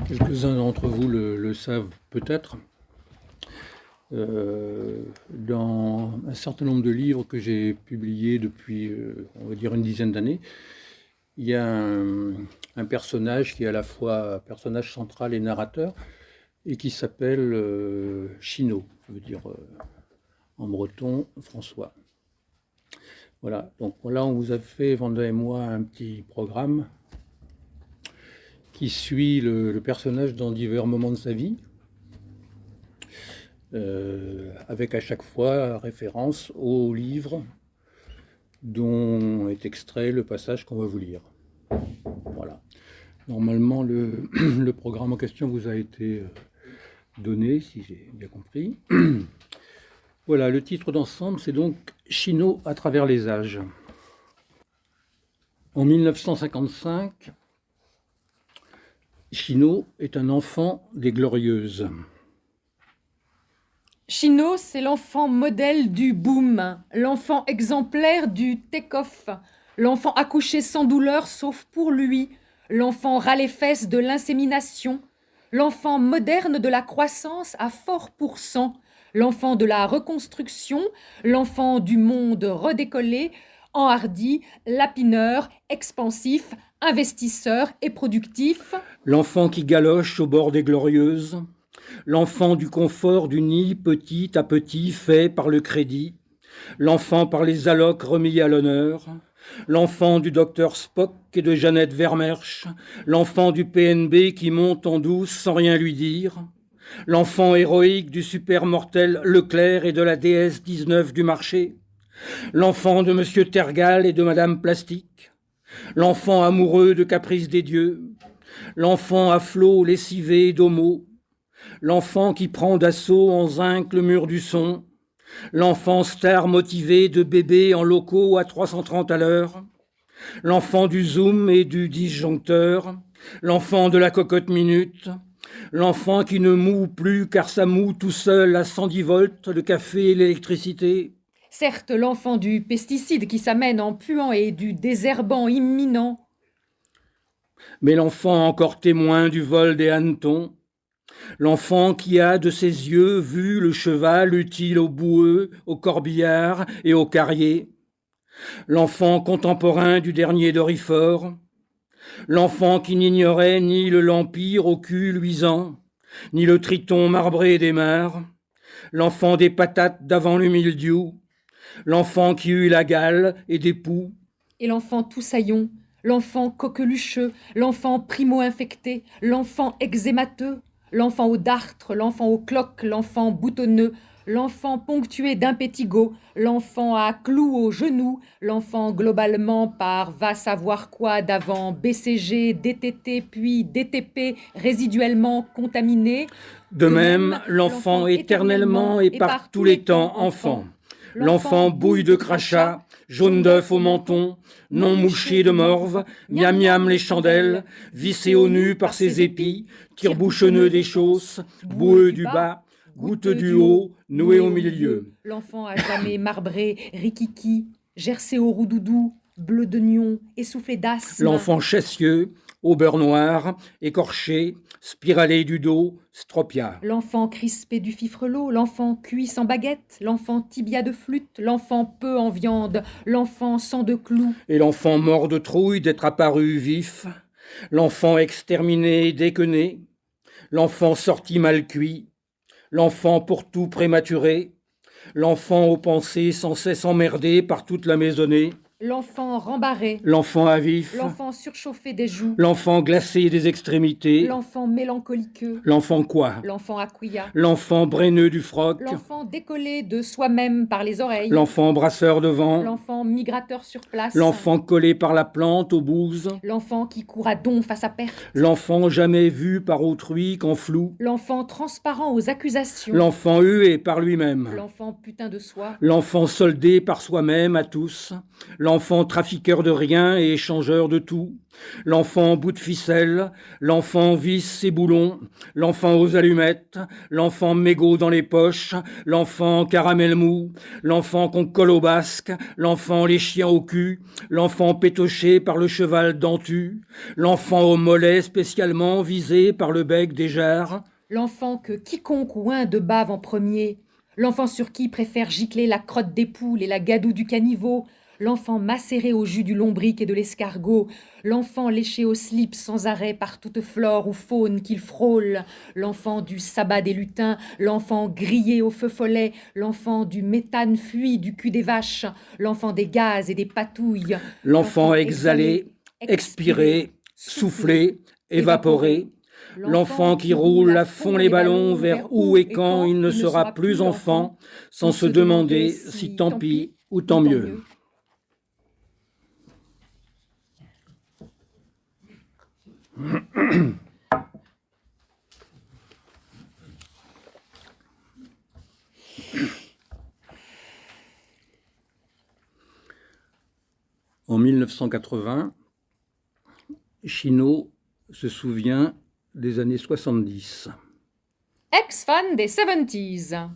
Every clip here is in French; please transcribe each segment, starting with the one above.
Quelques-uns d'entre vous le savent peut-être. Dans un certain nombre de livres que j'ai publiés depuis, on va dire, une dizaine d'années, il y a un personnage qui est à la fois personnage central et narrateur, et qui s'appelle Chino, ça veut dire en breton François. Voilà, donc là on vous a fait, Vanda et moi, un petit programme qui suit le personnage dans divers moments de sa vie, avec à chaque fois référence au livre dont est extrait le passage qu'on va vous lire. Voilà. Normalement, le programme en question vous a été donné, si j'ai bien compris. Voilà, le titre d'ensemble, c'est donc Chino à travers les âges. En 1955, Chino est un enfant des Glorieuses. Chino, c'est l'enfant modèle du boom, l'enfant exemplaire du take-off, l'enfant accouché sans douleur sauf pour lui, l'enfant ras les fesses de l'insémination, l'enfant moderne de la croissance à fort pourcent, l'enfant de la reconstruction, l'enfant du monde redécollé, enhardi, lapineur, expansif, investisseur et productif. L'enfant qui galoche au bord des Glorieuses, l'enfant du confort du nid petit à petit fait par le crédit, l'enfant par les allocs remis à l'honneur, l'enfant du docteur Spock et de Jeannette Vermersch, l'enfant du PNB qui monte en douce sans rien lui dire, l'enfant héroïque du super mortel Leclerc et de la déesse 19 du marché, l'enfant de Monsieur Tergal et de Madame Plastique, l'enfant amoureux de Caprice des dieux, l'enfant à flot lessivé d'homo, l'enfant qui prend d'assaut en zinc le mur du son, l'enfant star motivé de bébés en locaux à 330 à l'heure, l'enfant du zoom et du disjoncteur, l'enfant de la cocotte minute, l'enfant qui ne moue plus car ça moue tout seul à 110 volts le café et l'électricité. Certes, l'enfant du pesticide qui s'amène en puant et du désherbant imminent. Mais l'enfant encore témoin du vol des hannetons, l'enfant qui a de ses yeux vu le cheval utile au boueux, au corbillard et au carrier, l'enfant contemporain du dernier Dorifort, l'enfant qui n'ignorait ni le lampire au cul luisant, ni le triton marbré des mares, l'enfant des patates d'avant le mildiou, l'enfant qui eut la gale et des poux, et l'enfant toussaillon, l'enfant coquelucheux, l'enfant primo-infecté, l'enfant eczémateux, l'enfant au dartre, l'enfant au cloque, l'enfant boutonneux, l'enfant ponctué d'impétigo, l'enfant à clous aux genoux, l'enfant globalement par va savoir quoi d'avant BCG, DTT, puis DTP résiduellement contaminé. De même, l'enfant éternellement et par tous les temps enfant. L'enfant bouille de crachat, jaune d'œuf au menton, non mouché de morve, miam miam les chandelles, vissé au nu par ses épis, tire-bouchonneux des chausses, boueux du bas, goutteux du haut, noué au milieu. L'enfant à jamais marbré, rikiki, gercé au roudoudou, bleu d'oignon, essoufflé d'asthme. L'enfant chassieux, au beurre noir, écorché, spiralé du dos, stropia. L'enfant crispé du fifrelot, l'enfant cuit sans baguette, l'enfant tibia de flûte, l'enfant peu en viande, l'enfant sans de clous. Et l'enfant mort de trouille d'être apparu vif, l'enfant exterminé dès que né, l'enfant sorti mal cuit, l'enfant pour tout prématuré, l'enfant aux pensées sans cesse emmerdé par toute la maisonnée, l'enfant rembarré, l'enfant à vif, l'enfant surchauffé des joues, l'enfant glacé des extrémités, l'enfant mélancoliqueux, l'enfant quoi, l'enfant aquia, l'enfant brenneux du froc, l'enfant décollé de soi-même par les oreilles, l'enfant brasseur de vent, l'enfant migrateur sur place, l'enfant collé par la plante aux bouses, l'enfant qui court à donf à sa perte, l'enfant jamais vu par autrui qu'en flou, l'enfant transparent aux accusations, l'enfant hué par lui-même, l'enfant putain de soi, l'enfant soldé par soi-même à tous, l'enfant trafiqueur de rien et échangeur de tout, l'enfant bout de ficelle, l'enfant vis et boulons, l'enfant aux allumettes, l'enfant mégot dans les poches, l'enfant caramel mou, l'enfant qu'on colle au basque, l'enfant les chiens au cul, l'enfant pétoché par le cheval dentu, l'enfant au mollet spécialement visé par le bec des jarres, l'enfant que quiconque oint de bave en premier, l'enfant sur qui préfère gicler la crotte des poules et la gadoue du caniveau, l'enfant macéré au jus du lombric et de l'escargot, l'enfant léché au slip sans arrêt par toute flore ou faune qu'il frôle, l'enfant du sabbat des lutins, l'enfant grillé au feu follet, l'enfant du méthane fui du cul des vaches, l'enfant des gaz et des patouilles, l'enfant exhalé, expiré, soufflé, évaporé, l'enfant qui roule à fond les ballons vers où et quand il ne sera plus enfant, sans se demander si tant pis ou tant mieux. En 1980, Chino se souvient des années 70. Ex-fan des 70s.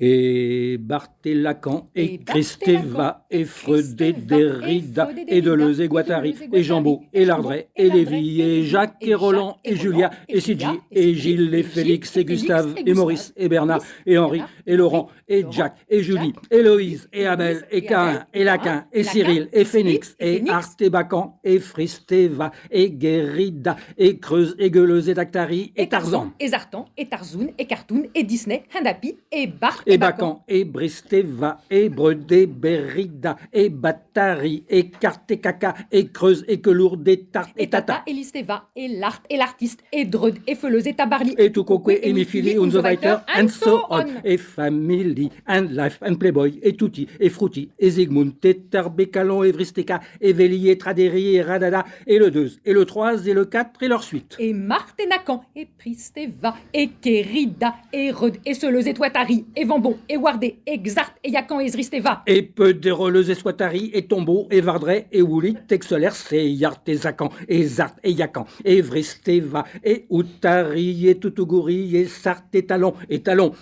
Et Barthé Lacan, et Christeva, et Freud, et Derrida, et Deleuze, et Guattari, et Jambaud, et Lardret, et Lévy, et Jacques, et Roland, et Julia, et Sidi, et Gilles, et Félix, et Gustave, et Maurice, et Bernard, et Henri, et Laurent, et Jacques, et Julie, et Loïse, et Abel, et Cain, et Laquin, et Cyril, et Phénix, et Art, et Bacan, et Fristeva, et Guérida, et Creuse, et Gueuleuse, et Dactari, et Tarzan, et Zartan, et Tarzoun, et Cartoon, et Disney, Handapi, et Bart, et Bacan, et Bristeva, et Bredé, Berida, et Batari, et Carte, et Caca, et Creuse, et Quelourde, et Tarte, et Tata, et Listeva, et l'Art, et l'artiste, et Dreud, et Feuleuse, et Tabarly, et Tukokwe, et Mifili, und so weiter, and so on, et Family, and Life, and Playboy, et Tutti, et Frutti, et Zygmunt, et Tarbécalon, et Vristeka, et Véli, et Traderi, et Radada, et le 2, et le 3, et le 4, et leur suite. Et Marthe, et Nacan, et Pristeva, et Kérida, et Reud, et Seleuse, et Toitari, et Vambon, et Wardé, et Xart, et Yacan, et Zristeva. Et peu déroleuse, et Swatari, et Tombeau, et Vardret, et Woulit, Texelers, et Yart, et Zacan, et Zart, et Yacan, et Vristeva, et Outari, et Toutouguri, et Sart, et Talon,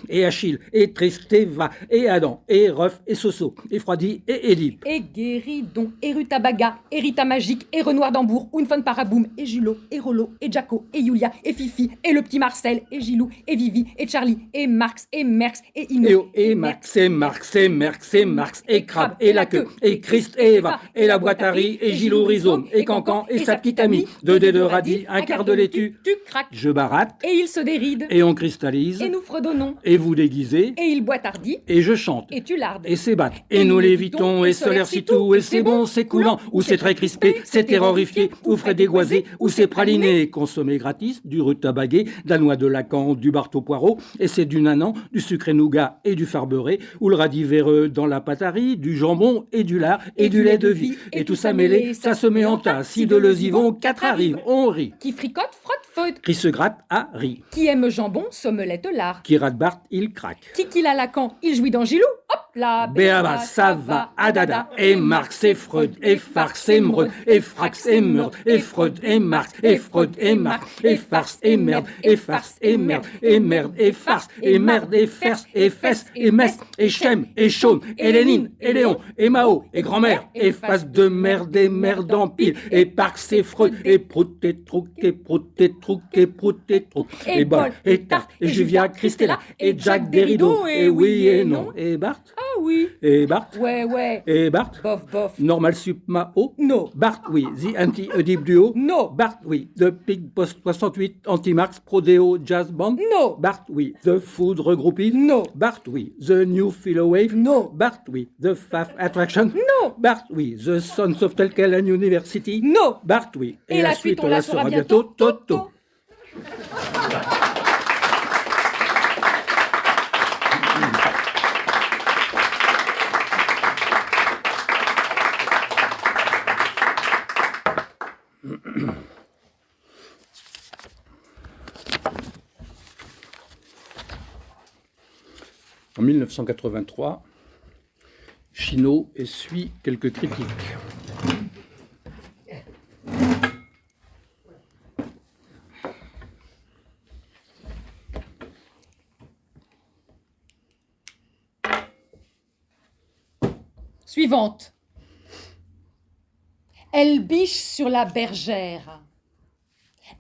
et Achille, et Tristeva, et Adam, et Ruff, et Soso, et Froidi, et Édip. Et Guéridon, et Rutabaga, et Rita Magique, et Renoir d'Ambour, Unfon Paraboum, et Julot, et Rollo, et Jaco, et Yulia, et Fifi, et le petit Marcel, et Gilou, et Vivi, et Charlie, et Marx, et Merx, et Ino, et Max, et Marx, et Merx, et Marx, et Crabe, et la queue, et Christ, et Eva, et la boîte à riz, et Gilou Rhizome, et Cancan, et sa petite amie, 2 dés de radis, un quart de laitue. Tu craques. Je baratte, Et il se déride. et on cristallise, Et nous fredonnons. et vous déguisez, Et il boitardit. et je chante, Et tu lardes. et c'est batte, et nous lévitons, et solercitou, et c'est bon, c'est coulant, ou c'est très crispé, c'est terrorifié, ou frais dégoisé, ou c'est praliné, consommé gratis, du rutabagué, d'un noix de Lacan, du barteau poireau, et c'est du nanan, du sucré nougat et du farberé, ou le radis véreux dans la pâte à riz, du jambon et du lard et du lait de vie. Et tout ça mêlé, ça se met en tas. Si Deleuze y vont, 4 arrivent, on rit. Qui fricote, frotte, feuille. Qui se gratte à rit. Qui aime jambon, sommelette lard. Qui rate Barthes, il craque. Qui qu'il a Lacan, il jouit dans Gilou. Hop là. Béaba, ça va, Adada, et Marx, et Freud, et Farce, et Mreud, et Frax, et Meurde, et Freud, et Marx, et Freud, et Marx, et farce, et merde, et farce, et merde, et merde, et farce, et merde, et farce, et fesse, et messe, et Chem, et Chaune, et Lénine, et Léon, et Mao, et grand-mère, et face de merde, et merde en pile, et Parx, et Freud, et Prout, et Trouc, et Prout, et Trouc, et Prout, et Trouc, et Bol, et Tarte, et Juvia, Christella, et Jack Derrido, et oui et non, et Barthes. Ah oui. Et Barthes. Ouais. Et Barthes. Bof, bof. Normal Sup Mao. No. Barthes, oui. The Anti-Oedipe Duo. No. Barthes, oui. The Pig Post 68 Anti-Marx Prodeo Jazz Band. No. Barthes, oui. The Food Regrouping. No. Barthes, oui. The New Philo Wave. No. Barthes, oui. The Faf Attraction. No. Barthes, oui. The Sons of Telkelen University. No. Barthes, oui. Et la suite, on la saura bientôt. Toto. En 1983, Chino essuie quelques critiques. Suivante. Elle biche sur la bergère.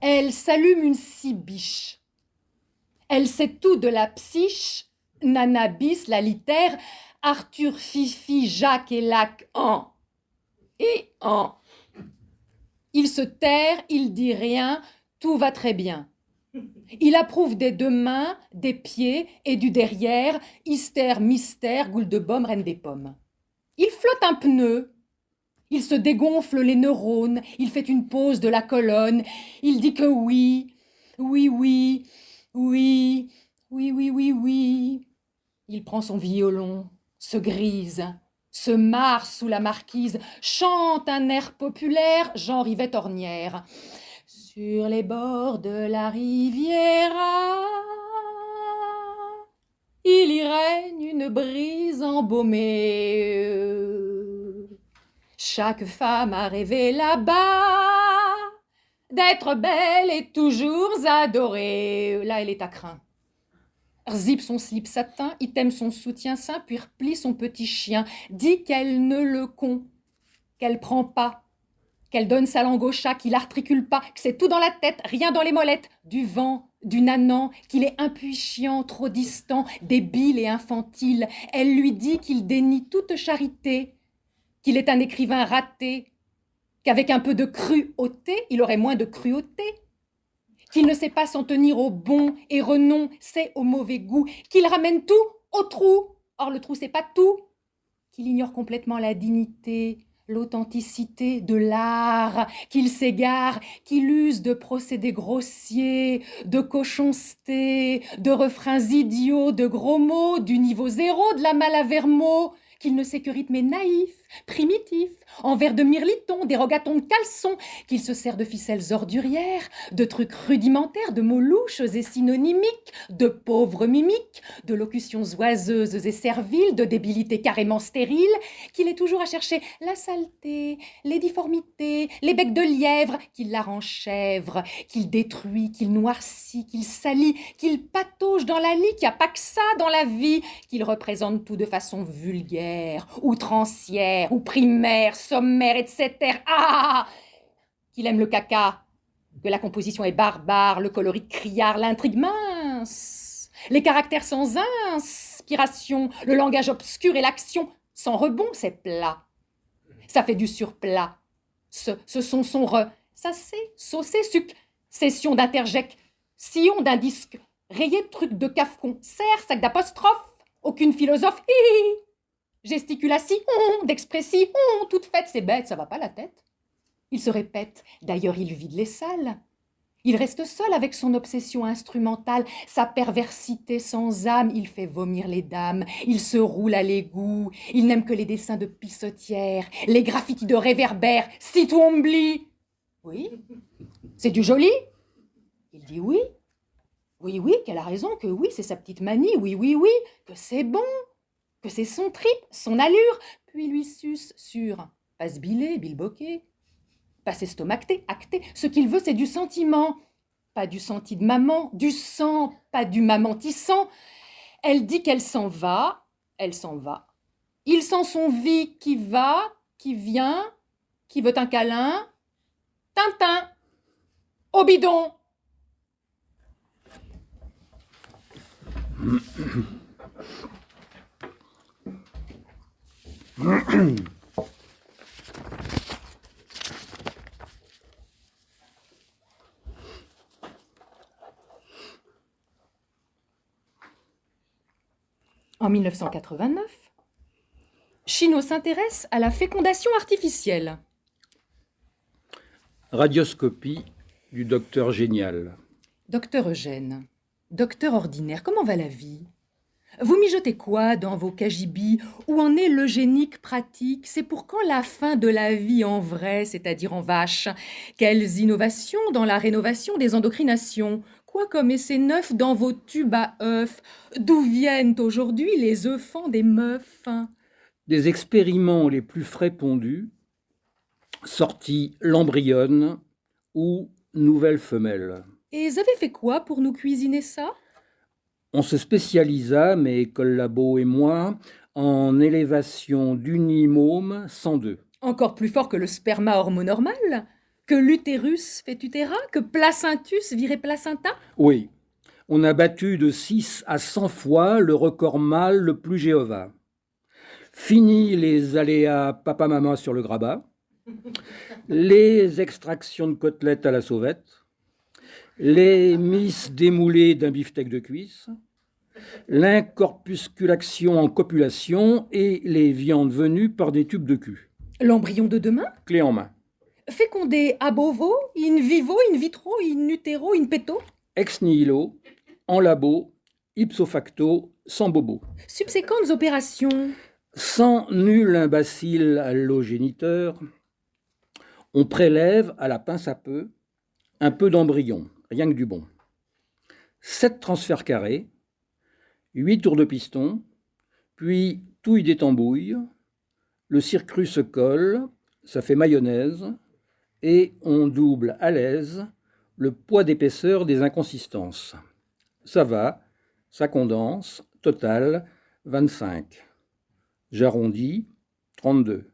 Elle s'allume une cibiche. Elle sait tout de la psyche, Nana bis, la litère, Arthur, Fifi, Jacques et Lac en. Et en. Il se terre, il dit rien, tout va très bien. Il approuve des deux mains, des pieds et du derrière, hystère, mystère, goule de baume, reine des pommes. Il flotte un pneu. Il se dégonfle les neurones, il fait une pause de la colonne, il dit que oui, oui, oui, oui, oui, oui, oui, oui. Il prend son violon, se grise, se marre sous la marquise, chante un air populaire, Jean Rivette Ornière. Sur les bords de la Riviera, il y règne une brise embaumée. Chaque femme a rêvé là-bas d'être belle et toujours adorée. Là, elle est à crin. Zip son slip satin, item son soutien-sein, puis replie son petit chien. Dit qu'elle ne le qu'elle prend pas, qu'elle donne sa langue au chat, qu'il articule pas, que c'est tout dans la tête, rien dans les molettes, du vent, du nanan, qu'il est impuissant, trop distant, débile et infantile. Elle lui dit qu'il dénie toute charité, qu'il est un écrivain raté, qu'avec un peu de cruauté, il aurait moins de cruauté, qu'il ne sait pas s'en tenir au bon et renom, c'est au mauvais goût, qu'il ramène tout au trou, or le trou c'est pas tout, qu'il ignore complètement la dignité, l'authenticité de l'art, qu'il s'égare, qu'il use de procédés grossiers, de cochonceté, de refrains idiots, de gros mots, du niveau zéro de la Malavermo, qu'il ne sait que rythmer naïf, primitif, en vers de mirliton, des rogatons de caleçon, qu'il se sert de ficelles ordurières, de trucs rudimentaires, de mots louches et synonymiques, de pauvres mimiques, de locutions oiseuses et serviles, de débilités carrément stériles, qu'il est toujours à chercher la saleté, les difformités, les becs de lièvre, qu'il la rend chèvre, qu'il détruit, qu'il noircit, qu'il salit, qu'il patauge dans la lie, qu'il n'y a pas que ça dans la vie, qu'il représente tout de façon vulgaire, outrancière, ou primaire, sommaire, etc. Ah, qu'il aime le caca, que la composition est barbare, le coloris criard, l'intrigue mince, les caractères sans inspiration, le langage obscur et l'action sans rebond, c'est plat. Ça fait du surplat. Ce son son re, ça c'est saucé suc, session d'interject, sillon d'un disque, rayé de trucs de cafcon, serre, sac d'apostrophe, aucune philosophe, gesticulation, d'expression, toute faite, c'est bête, ça va pas la tête. Il se répète, d'ailleurs il vide les salles. Il reste seul avec son obsession instrumentale, sa perversité sans âme, il fait vomir les dames, il se roule à l'égout, il n'aime que les dessins de pissotières, les graffitis de réverbères, si tout ombli. Oui, c'est du joli. Il dit oui. Oui, oui, qu'elle a raison, que oui, c'est sa petite manie, oui, oui, oui, que c'est bon, que c'est son trip, son allure, puis lui suce sur passe bilé, bilboquet, passe estomacté, acté. Ce qu'il veut, c'est du sentiment, pas du senti de maman, du sang, pas du mamantissant. Elle dit qu'elle s'en va, elle s'en va. Il sent son vie qui va, qui vient, qui veut un câlin. Tintin, au bidon. En 1989, Chino s'intéresse à la fécondation artificielle. Radioscopie du docteur génial. Docteur Eugène, docteur ordinaire, comment va la vie? Vous mijotez quoi dans vos cagibis? Où en est l'eugénique pratique? C'est pour quand la fin de la vie en vrai, c'est-à-dire en vache? Quelles innovations dans la rénovation des endocrinations? Quoi comme essai neuf dans vos tubes à œufs? D'où viennent aujourd'hui les œufs des meufs? Des expériments les plus frais pondus, sortit l'embryonne ou nouvelle femelle. Et vous avez fait quoi pour nous cuisiner ça? On se spécialisa, mes collabos et moi, en élévation d'unimôme 102. Encore plus fort que le sperma hormonormal? Que l'utérus fait utéra? Que placentus virait placenta? Oui, on a battu de 6 à 100 fois le record mâle le plus Jéhovah. Fini les aléas papa-maman sur le grabat, les extractions de côtelettes à la sauvette, les miss démoulées d'un beefsteak de cuisse, l'incorpusculation en copulation et les viandes venues par des tubes de cul. L'embryon de demain? Clé en main. Fécondé ab ovo, in vivo, in vitro, in utero, in petto? Ex nihilo, en labo, ipso facto, sans bobo. Subséquentes opérations? Sans nul imbécile allogéniteur, on prélève à la pince à peu un peu d'embryon, rien que du bon. 7 transferts carrés, 8 tours de piston, puis touille des tambouilles, le circuit se colle, ça fait mayonnaise, et on double à l'aise le poids d'épaisseur des inconsistances. Ça va, ça condense, total 25. J'arrondis, 32.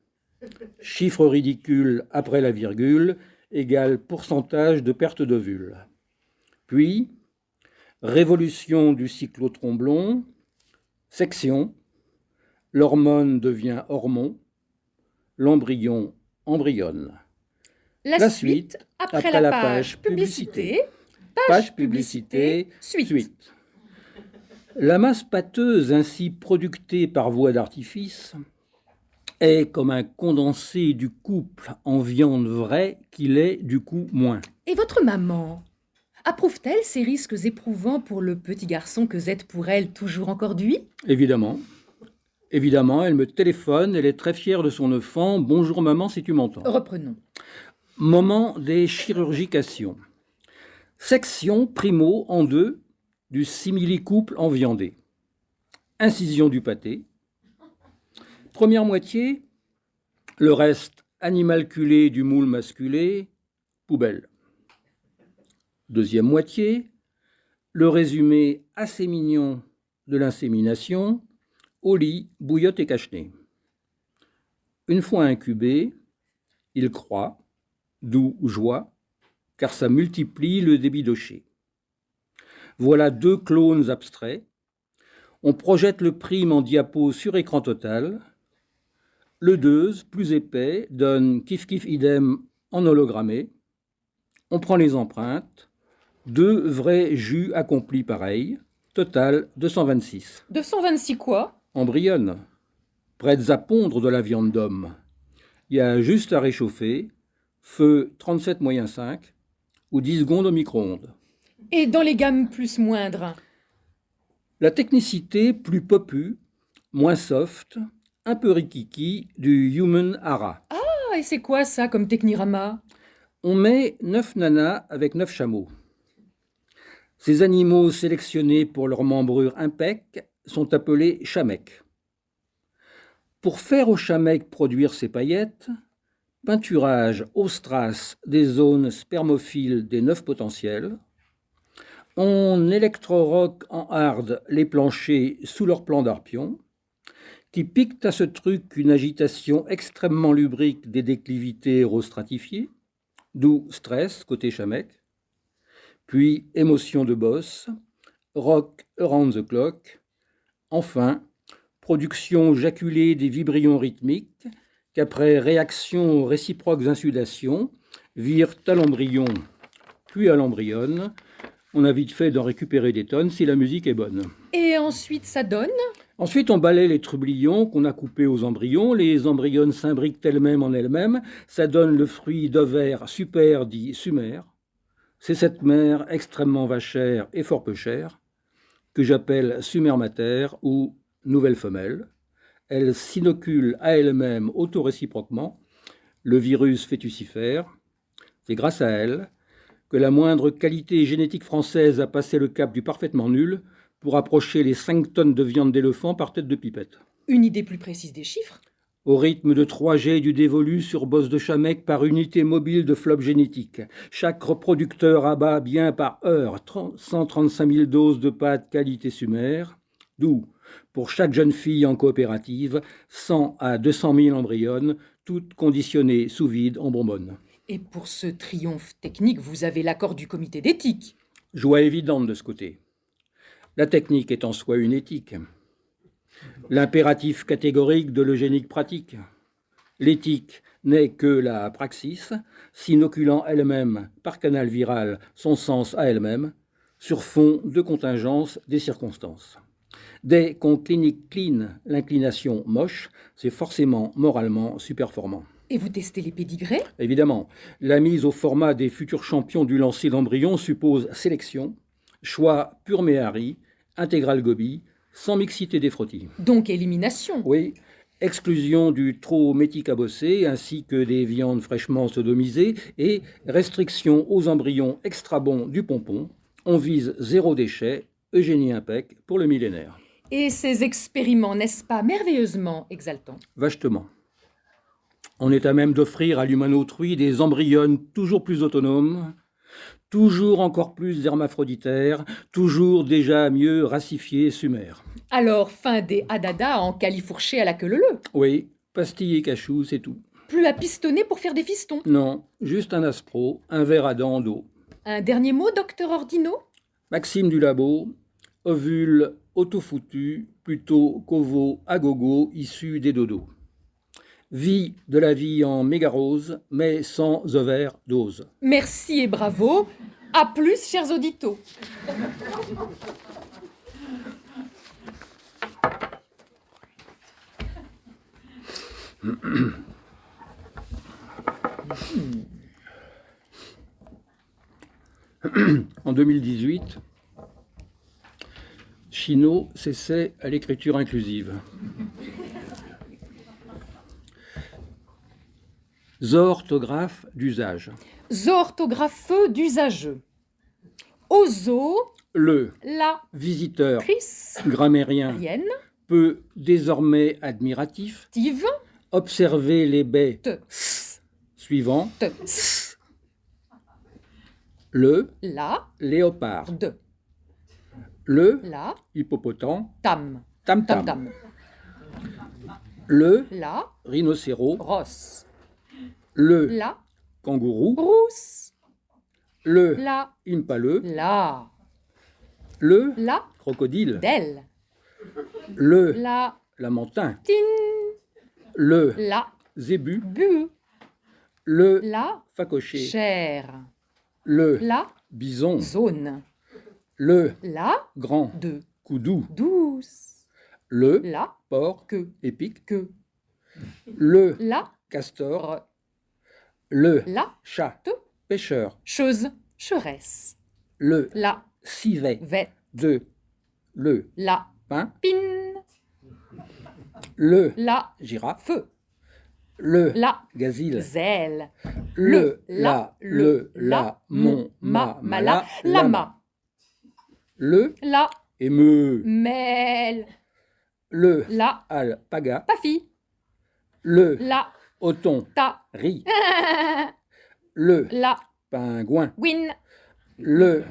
Chiffre ridicule après la virgule égale pourcentage de perte d'ovule. Puis, révolution du cyclotromblon, section, l'hormone devient hormone, l'embryon embryonne. La suite, après la page publicité, page publicité, suite. La masse pâteuse ainsi productée par voie d'artifice est comme un condensé du couple en viande vraie qu'il est du coup moins. Et votre maman approuve-t-elle ces risques éprouvants pour le petit garçon que vous êtes pour elle toujours encorduit? Évidemment. Évidemment, elle me téléphone, elle est très fière de son enfant. Bonjour maman, si tu m'entends. Reprenons. Moment des chirurgications. Section primo en deux du simili-couple enviandé. Incision du pâté. Première moitié, le reste animalculé du moule masculé, poubelle. Deuxième moitié, le résumé assez mignon de l'insémination, au lit, bouillotte et cache-nez. Une fois incubé, il croît, d'où joie, car ça multiplie le débit d'ocher. Voilà 2 clones abstraits. On projette le prime en diapo sur écran total. Le 2, plus épais, donne kiff-kiff idem en hologrammé. On prend les empreintes. 2 vrais jus accomplis pareils. Total 226. 226 quoi? Embryonne. Prêtes à pondre de la viande d'homme. Il y a juste à réchauffer. Feu 37 moyen 5 ou 10 secondes au micro-ondes. Et dans les gammes plus moindres? La technicité plus popu, moins soft, un peu rikiki du Human Hara. Ah, et c'est quoi ça comme technirama? On met 9 nanas avec 9 chameaux. Ces animaux sélectionnés pour leur membrure impec sont appelés chamecs. Pour faire aux chamecs produire ces paillettes, peinturage au strass des zones spermophiles des 9 potentiels. On électroroque en hard les planchers sous leur plan d'arpion, qui piquent à ce truc une agitation extrêmement lubrique des déclivités aérostratifiées, d'où stress côté chamec, puis émotion de boss, rock around the clock, enfin production jaculée des vibrions rythmiques, qu'après réaction aux réciproques insudations, virent à l'embryon, puis à l'embryonne. On a vite fait d'en récupérer des tonnes si la musique est bonne. Et ensuite, ça donne? Ensuite, on balaie les trublions qu'on a coupés aux embryons. Les embryonnes s'imbriquent elles-mêmes en elles-mêmes. Ça donne le fruit d'ovaire super dit sumaire. C'est cette mère extrêmement vachère et fort peu chère que j'appelle sumaire mater ou nouvelle femelle. Elle s'inocule à elle-même autoréciproquement le virus fœtucifère. C'est grâce à elle que la moindre qualité génétique française a passé le cap du parfaitement nul pour approcher les 5 tonnes de viande d'éléphant par tête de pipette. Une idée plus précise des chiffres? au rythme de 3 G du dévolu sur bosse de chamec par unité mobile de flop génétique. Chaque reproducteur abat bien par heure 135 000 doses de pâtes qualité sumaire, d'où, pour chaque jeune fille en coopérative, 100 à 200 000 embryonnes, toutes conditionnées sous vide en bonbonnes. Et pour ce triomphe technique, vous avez l'accord du comité d'éthique. Joie évidente de ce côté. La technique est en soi une éthique. L'impératif catégorique de l'eugénique pratique. L'éthique n'est que la praxis, s'inoculant elle-même par canal viral son sens à elle-même, sur fond de contingence des circonstances. Dès qu'on cline l'inclination moche, c'est forcément moralement superformant. Et vous testez les pédigrés? Évidemment, la mise au format des futurs champions du lancer d'embryon suppose sélection, choix pur méhari, intégral gobi, sans mixité des frottis. Donc élimination. Oui, exclusion du trop méticabossé ainsi que des viandes fraîchement sodomisées et restriction aux embryons extra bons du pompon. On vise 0 déchet, Eugénie impec pour le millénaire. Et ces expériments, n'est-ce pas merveilleusement exaltants? Vastement. On est à même d'offrir à l'humain autrui des embryons toujours plus autonomes, toujours encore plus hermaphroditaires, toujours déjà mieux racifiés sumaires. Alors, fin des hadada en califourché à la queue leu. Oui, pastilles et cachou, c'est tout. Plus à pistonner pour faire des fistons. Non, juste un aspro, un verre à dents d'eau. Un dernier mot, docteur Ordino? Maxime du labo, ovule autofoutu, plutôt qu'ovo à gogo issu des dodos. Vie de la vie en mégarose, mais sans overdose. Merci et bravo. À plus, chers auditos. En 2018, Chino s'essaie à l'écriture inclusive. Zoorthographe d'usage. Zoorthographe d'usageux. Ozo, Le la, visiteur tris, grammairien rienne, peut désormais admiratif tive, observer les baies te, s, suivants. te, s, Le la, léopard. de, Le la, hippopotame. tam, Tam tam, tam. tam, Le la, rhinocéros. rosse, Le la, kangourou. rousse, Le la, impaleux. la, Le la, crocodile. del, Le la, lamentin. tin, Le la, zébu. bu, Le la, phacoché. chair, Le la, bison. zone, Le la, grand de, coudou. douce, Le la, porc que, épique. que, Le la, castor. re, Le la, chat te, pêcheur. chose, cheresse, Le la, civet. vet, De le la, pain. pin, Le la, girafe. feu, Le la, gazelle. zèle, Le la, mon, ma, mala, lama, Le la, émeu. mêle, Le la, alpaga. pafi, Le la, othon. ta, Riz. Le la, pingouin. win, Le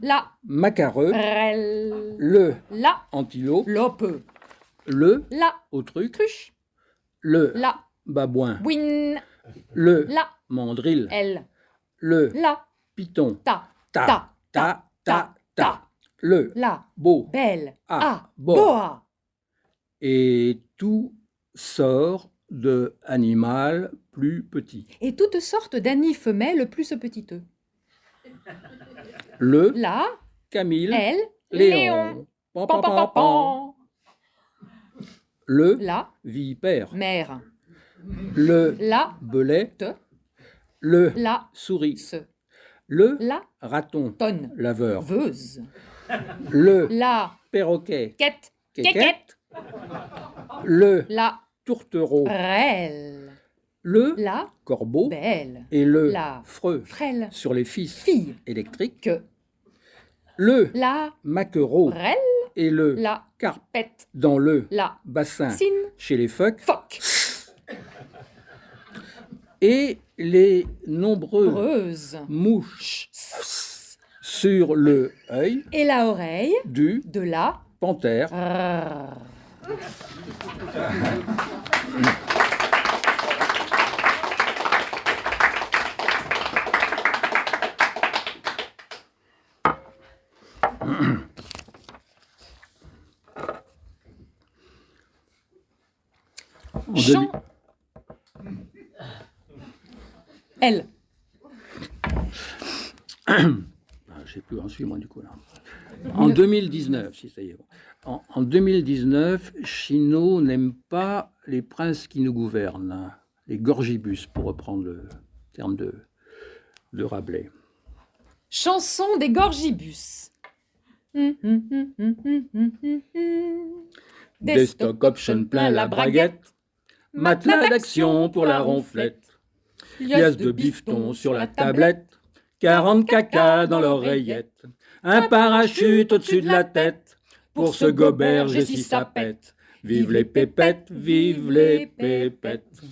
la, macareux. rel, Le la, antilope. lope, Le la, autruche. truche, Le la, babouin. win, Le la, mandril. elle, Le la, python. ta, Ta, ta, ta, ta, ta. Le la, beau. belle, Ah, boa. Et tout sort de animal plus petit. Et toutes sortes d'annies femelles plus petiteux. Le La, Camille. elle, Léon. Pan, pan, pan, pan, pan, pan, pan. pan. Le La, vipère. mère, Le la, belette. te, Le la, souris. se, Le la, raton. tonne, Laveur. veuse, Le la, perroquet. quête, Quéquette. quéquette, Le la, tourtereau. rêle, Le la, corbeau. belle, Et le la, freux frêle, sur les fils fille, électriques. que, Le la, maquereau. rêle, Et le la, carpe pète, dans le la, bassin cine, chez les phoques. phoque, et les nombreuses Heureuse. mouches sur le œil Et la oreille du de la... panthère. Rrrr. En Chant. Elle. J'ai plus en suivre, moi, du coup, là. En 2019, si ça y est. En 2019, Chino n'aime pas les princes qui nous gouvernent, les gorgibus, pour reprendre le terme de Rabelais. Chanson des gorgibus. Des stock options plein la braguette, matelas d'action pour la ronflette, liasse de bifton sur la tablette, 40 caca dans l'oreillette, un parachute au-dessus de la tête, pour ce goberge si ça pète. Vive les pépettes, vive les pépettes.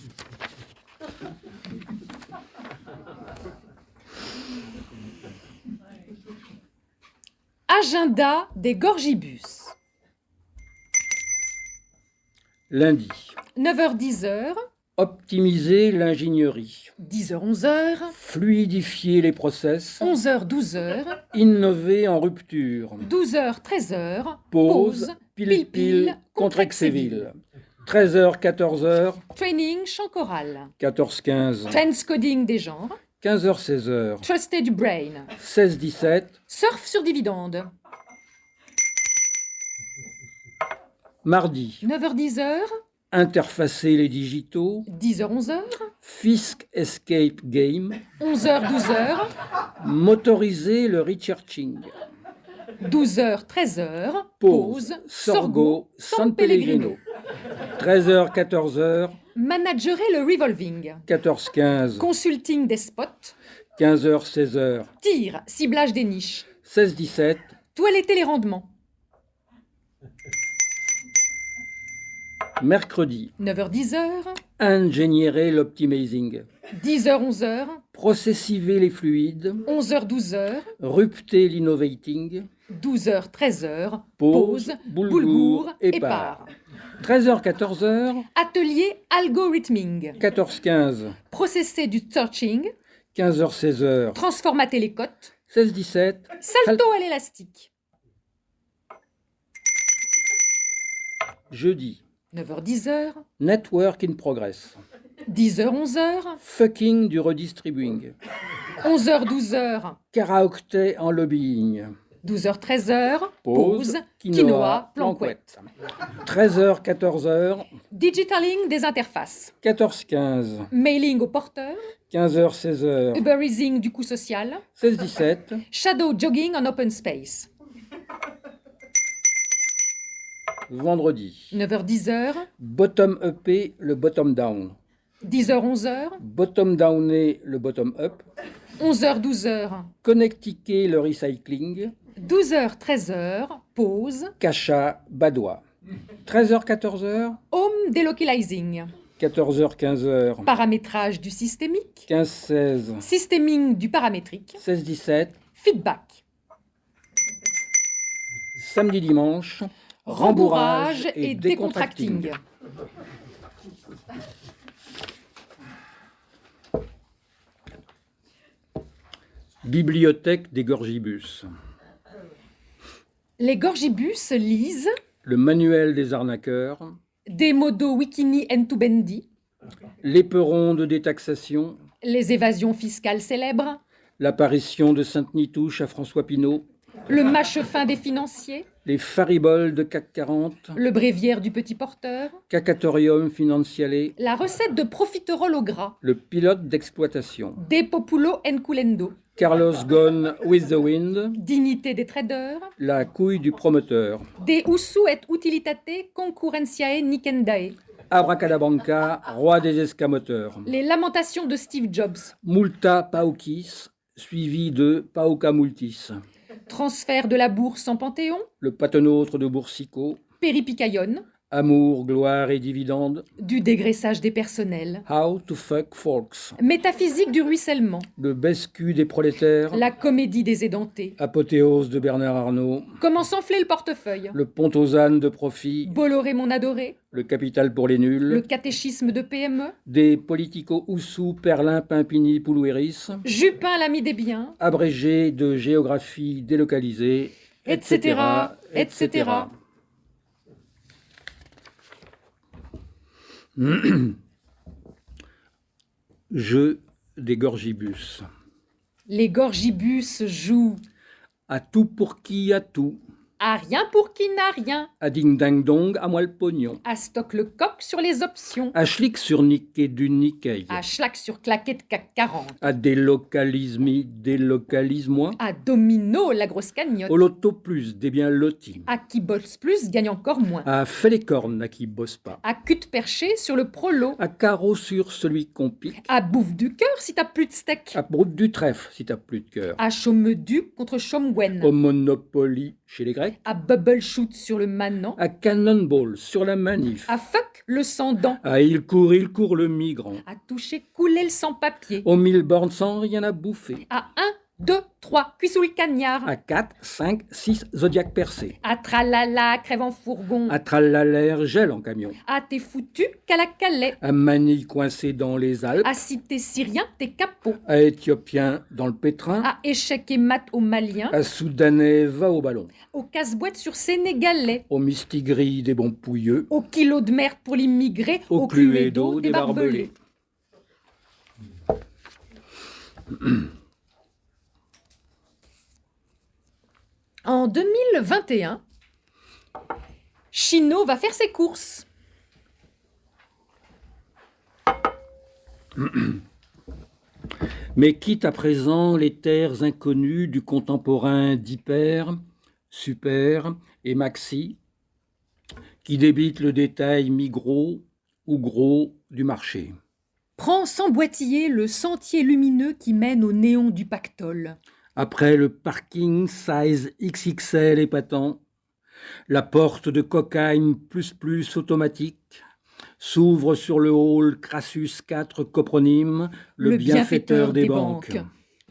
Agenda des gorgibus. Lundi, 9h-10h, optimiser l'ingénierie, 10h-11h, fluidifier les process, 11h-12h, innover en rupture, 12h-13h, pause, pile-pile, contre Exéville, 13h, 14h, training chant choral, 14-15, transcoding des genres, 15h, 16h, trusted brain, 16-17, surf sur dividende, mardi, 9h-10h, interfacer les digitaux, 10h-11h, Fisk Escape Game, 11h-12h, motoriser le researching, 12h-13h, pause, Sorgo, San Pellegrino, 13h, 14h, managerer le revolving, 14-15, consulting des spots, 15h, 16h, tir, ciblage des niches, 16-17, toiletter les rendements, mercredi, 9h-10h, ingénierer l'optimizing, 10h-11h, processiver les fluides, 11h-12h, rupter l'innovating, 12h-13h, pause, pause, boulgour boulgour et et part. part. 13h, 14h, Atelier algorithming, 14-15, processer du searching, 15h, 16h, transformater les cotes, 16-17, salto à l'élastique. jeudi, 9h-10h, network in progress, 10h-11h, fucking du redistribuing, 11h-12h, karaokté en lobbying, 12h-13h, pause, pause, quinoa, planquette. 13h, 14h, Digitaling des interfaces, 14-15, mailing au porteur, 15h, 16h, Uberizing du coût social, 16-17, shadow jogging en open space. vendredi, 9h-10h, bottom up le bottom down, 10h-11h, bottom downer le bottom up, 11h-12h, connectiquer le recycling, 12h-13h, pause, cacha badois, 13h, 14h, home delocalizing, 14h, 15h, paramétrage du systémique, 15-16, systéming du paramétrique, 16-17, feedback, samedi, dimanche, rembourrage et décontracting. Bibliothèque des gorgibus, Les gorgibus lisent le manuel des arnaqueurs, des modos wikini entubendi, l'éperon de détaxation, les évasions fiscales célèbres, l'apparition de Sainte-Nitouche à François Pinault, le mâche fin des financiers, les fariboles de CAC 40, le bréviaire du petit porteur, Cacatorium financiale, la recette de profiterole au gras, le pilote d'exploitation, des populo enculendo, Carlos Ghosn with the wind, dignité des traders, la couille du promoteur, de usu et utilitate concurrentiae nicendae, Abracadabanca, roi des escamoteurs, les lamentations de Steve Jobs, Multa Paucis, suivi de Pauca Multis, transfert de la bourse en Panthéon, le patenôtre de Boursicot, péripicaillon, Amour, gloire et dividendes. Du dégraissage des personnels. How to fuck folks. Métaphysique du ruissellement. Le baisse-cul des prolétaires. La comédie des édentés. Apothéose de Bernard Arnault. Comment s'enfler le portefeuille. Le pont aux ânes de profit. Bolloré mon adoré. Le capital pour les nuls. Le catéchisme de PME. Des politico-oussous, Perlin, Pimpini, Poulouéris. Jupin l'ami des biens. Abrégé de géographie délocalisée, etc., etc. Jeu des gorgibus. Les gorgibus jouent À tout pour qui a tout. à rien pour qui n'a rien. À ding ding dong, à moi le pognon. À stock le coq sur les options. À schlick sur Nikkei du Nikkei. À schlack sur claquette CAC 40. À délocalise-moi. À domino la grosse cagnotte. Au loto plus, des biens lotis. À qui bosse plus gagne encore moins. À fait les cornes à qui bosse pas. À cul perché sur le prolo. À carreau sur celui qu'on pique. À bouffe du cœur si t'as plus de steak. À broute du trèfle si t'as plus de cœur. À chaume-du contre chaume-gwen. Au Monopoly chez les Grecs. À bubble shoot sur le manant. À Cannonball sur la manif. À fuck le sang-dent. À il court le migrant. À toucher couler le sans-papier. Aux 1000 bornes sans rien à bouffer. À 1, 2, 3, cuit sous le cagnard. À 4, 5, 6, zodiac percé. À tralala, crève en fourgon. À tralalaire, gel en camion. À t'es foutu qu'à la Calais. À Manille coincé dans les Alpes. À si t'es syrien, t'es capot. À Éthiopien dans le pétrin. À échec et mat aux Maliens. À Soudanais va au ballon. Au casse-boîte sur Sénégalais. Au mistigris des bons pouilleux. Au kilo de merde pour l'immigré. Au Cluedo des barbelés. En 2021, Chino va faire ses courses. Mais quitte à présent les terres inconnues du contemporain d'hyper, super et maxi, qui débitent le détail mi-gros ou gros du marché. Prends sans boitiller le sentier lumineux qui mène au néon du pactole. Après le parking size XXL épatant, la porte de cocaïne plus automatique s'ouvre sur le hall Crassus 4 copronyme, le bienfaiteur des banques.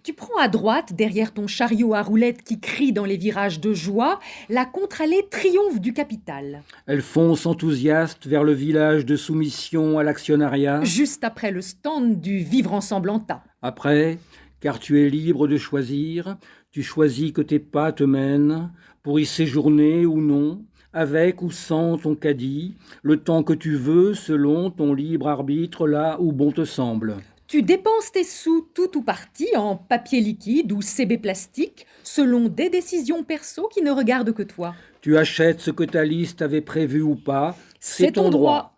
Tu prends à droite, derrière ton chariot à roulettes qui crie dans les virages de joie, la contre-allée triomphe du capital. Elle fonce enthousiaste vers le village de soumission à l'actionnariat. Juste après le stand du Vivre ensemble en tas. Après, car tu es libre de choisir, tu choisis que tes pas te mènent, pour y séjourner ou non, avec ou sans ton caddie, le temps que tu veux selon ton libre arbitre là où bon te semble. Tu dépenses tes sous tout ou partie en papier liquide ou CB plastique, selon des décisions perso qui ne regardent que toi. Tu achètes ce que ta liste avait prévu ou pas, C'est ton droit.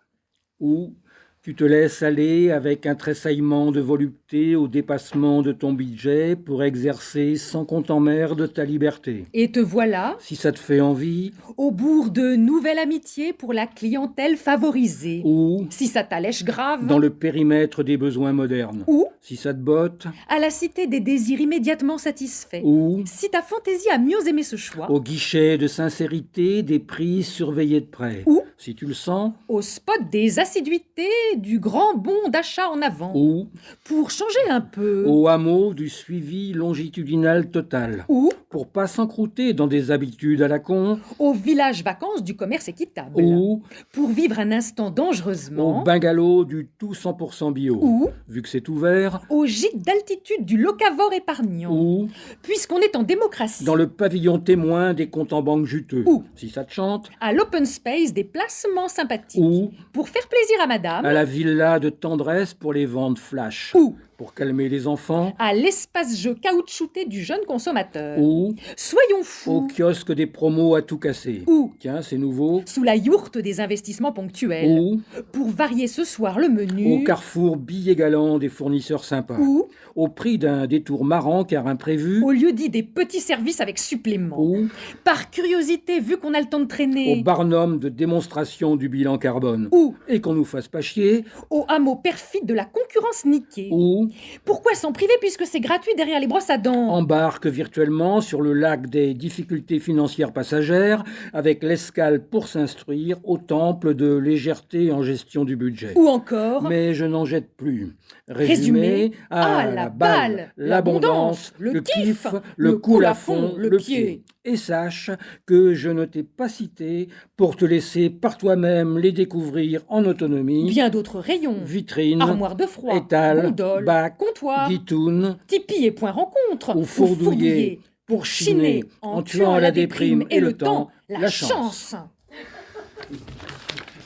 Ou tu te laisses aller avec un tressaillement de volupté au dépassement de ton budget pour exercer sans qu'on t'emmerde ta liberté. Et te voilà, Si ça te fait envie, au bourg de nouvelle amitié pour la clientèle favorisée. ou Si ça t'allèche grave. dans le périmètre des besoins modernes. Ou Si ça te botte, à la cité des désirs immédiatement satisfaits. ou Si ta fantaisie a mieux aimé ce choix. au guichet de sincérité des prix surveillés de près. Ou Si tu le sens, au spot des assiduités du grand bond d'achat en avant. ou Pour changer un peu. au hameau du suivi longitudinal total. Ou Pour pas s'encrouter dans des habitudes à la con, au village vacances du commerce équitable. ou Pour vivre un instant au dangereusement. bungalow du tout 100% bio. Ou Vu que c'est ouvert, au gîte d'altitude du locavore épargnant. ou Puisqu'on est en démocratie. dans le pavillon témoin des comptes en banque juteux. Ou Si ça te chante, à l'open space des placements sympathiques. ou Pour faire plaisir à madame. à la villa de tendresse pour les ventes flash. Ou Pour calmer les enfants. à l'espace-jeu caoutchouté du jeune consommateur. Ou Soyons au fous. kiosque des promos à tout casser. Ou Tiens, c'est nouveau. sous la yourte des investissements ponctuels. Ou Pour varier ce soir le au menu. carrefour billets galants des fournisseurs sympas. Ou Au prix d'un détour marrant car imprévu. au lieu dit des petits services avec supplément. Ou Par curiosité, vu qu'on a le temps de au traîner. barnum de démonstration du bilan carbone. Ou Et qu'on nous fasse pas chier. au hameau perfide de la concurrence niquée. Ou euros. Pourquoi s'en priver puisque c'est gratuit derrière les brosses à dents? Embarque virtuellement sur le lac des difficultés financières passagères avec l'escale pour s'instruire au temple de légèreté en gestion du budget. Ou encore, Mais je n'en jette plus. résumé à la balle, l'abondance, le kiff, le cool à fond, le pied. Et sache que je ne t'ai pas cité pour te laisser par toi-même les découvrir en autonomie. bien d'autres rayons. Vitrine, Armoire de froid, étal, gondole, bac, comptoir, guitoune, tipi et point rencontre. ou fourdouiller pour chiner en tuant la déprime et le temps, la chance.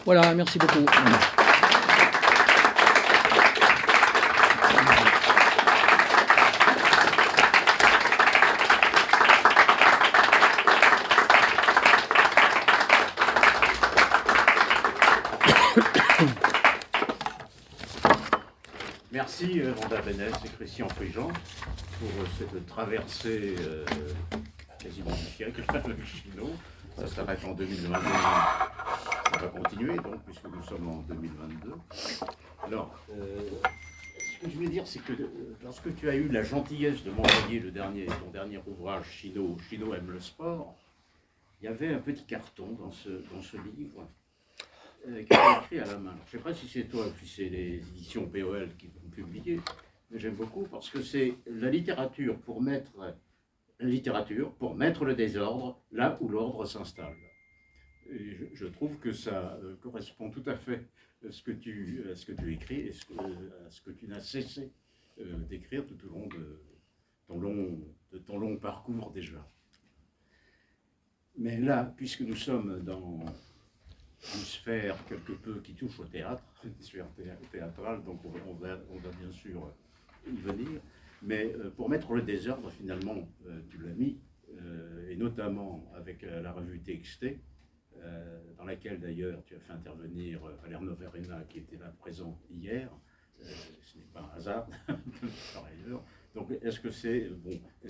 Voilà, merci beaucoup. Merci Vanda Bénès et Christian Frigent pour cette traversée quasiment du siècle avec Chino. Ça s'arrête en 2022, ça va continuer donc puisque nous sommes en 2022. Alors, ce que je voulais dire, c'est que lorsque tu as eu la gentillesse de m'envoyer ton dernier ouvrage, Chino aime le sport, il y avait un petit carton dans ce livre qui était écrit à la main. Je ne sais pas si c'est toi ou si c'est les éditions POL qui vont publier, mais j'aime beaucoup parce que c'est la littérature pour mettre le désordre là où l'ordre s'installe. Et je trouve que ça correspond tout à fait à ce que tu écris et à ce que tu n'as cessé d'écrire tout au long de ton long parcours déjà. Mais là, puisque nous sommes dans une sphère quelque peu qui touche au théâtre, une sphère théâtrale, donc on va bien sûr y venir, mais pour mettre le désordre, finalement, tu l'as mis, et notamment avec la revue TXT, dans laquelle d'ailleurs tu as fait intervenir Valère Noverena qui était là présent hier, ce n'est pas un hasard, par ailleurs. Donc est-ce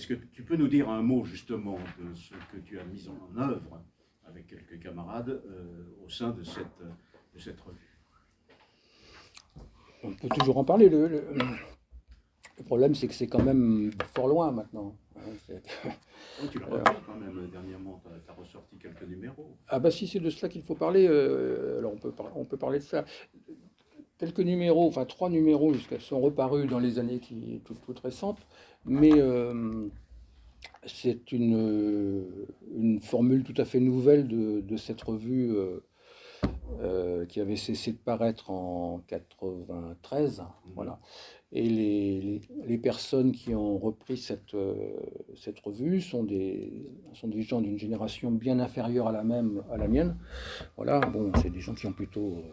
que tu peux nous dire un mot justement de ce que tu as mis en œuvre avec quelques camarades au sein de cette revue? On peut toujours en parler. Le problème, c'est que c'est quand même fort loin maintenant. Oh, tu l'as repris quand même dernièrement, tu as ressorti quelques numéros. Ah bah si c'est de cela qu'il faut parler, alors on peut parler de ça. Quelques numéros, enfin 3 numéros sont reparus dans les années toutes récentes, mais c'est une formule tout à fait nouvelle de cette revue qui avait cessé de paraître en 93, voilà. Et les personnes qui ont repris cette revue sont des gens d'une génération bien inférieure à la mienne. Voilà, bon, c'est des gens qui ont plutôt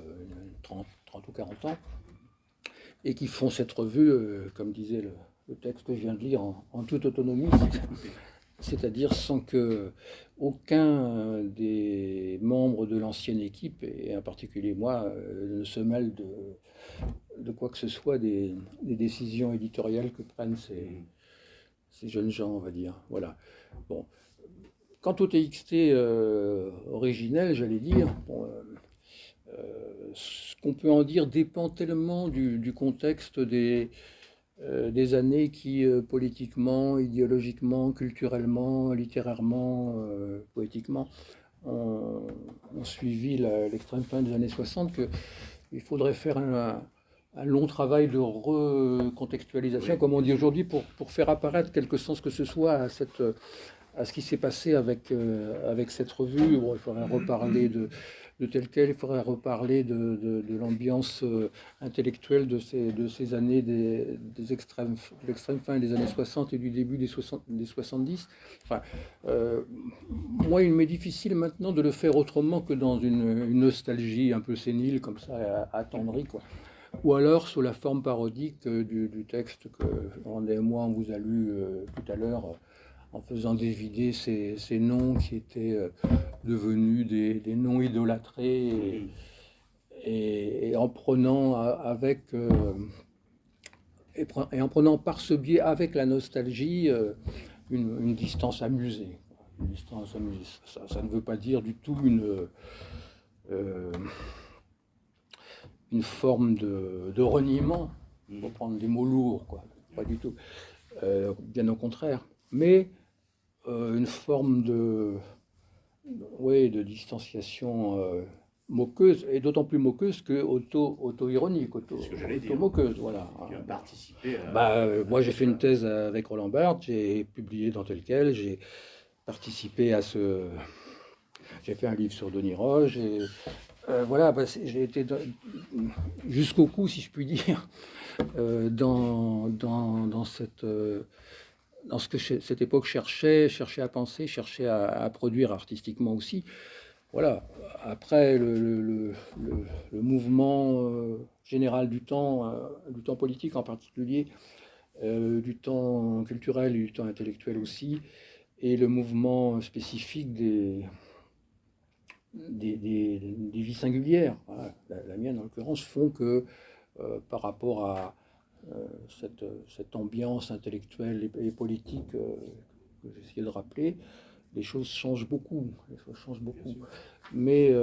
30 ou 40 ans et qui font cette revue, comme disait le texte que je viens de lire, en toute autonomie, c'est-à-dire sans que aucun des membres de l'ancienne équipe, et en particulier moi, ne se mêle de quoi que ce soit des décisions éditoriales que prennent ces jeunes gens, on va dire. Voilà. Bon. Quant au TXT originel, j'allais dire, bon, ce qu'on peut en dire dépend tellement du contexte des années qui, politiquement, idéologiquement, culturellement, littérairement, poétiquement, ont suivi l'extrême fin des années 60, qu'il faudrait faire un long travail de recontextualisation, oui, comme on dit aujourd'hui, pour faire apparaître quelque sens que ce soit à ce qui s'est passé avec cette revue. Bon, il faudrait reparler de tel quel, il faudrait reparler de l'ambiance intellectuelle de ces années de l'extrême fin des années 60 et du début des 70. Enfin, moi, il m'est difficile maintenant de le faire autrement que dans une nostalgie un peu sénile, comme ça, attendrie, quoi. Ou alors sous la forme parodique du texte que Randé et moi on vous a lu tout à l'heure, en faisant dévider ces noms qui étaient devenus des noms idolâtrés et en prenant en prenant par ce biais avec la nostalgie une distance amusée. Une distance amusée. Ça ne veut pas dire du tout une forme de reniement pour prendre des mots lourds, quoi. Pas du tout. Bien au contraire. Mais une forme de distanciation moqueuse, et d'autant plus moqueuse que auto-ironique, C'est ce que j'allais dire. auto-moqueuse, voilà. Tu as participé à... Moi, j'ai fait une thèse avec Roland Barthes, j'ai publié dans Tel Quel, j'ai participé à ce... J'ai fait un livre sur Denis Roche, et voilà, j'ai été jusqu'au cou, si je puis dire, dans ce que cette époque cherchait à penser, cherchait à produire artistiquement aussi. Voilà. Après, le mouvement général du temps politique en particulier, du temps culturel et du temps intellectuel aussi, et le mouvement spécifique des vies singulières, voilà, la mienne en l'occurrence, font que par rapport à cette ambiance intellectuelle et politique que j'essayais de rappeler, les choses changent beaucoup. Mais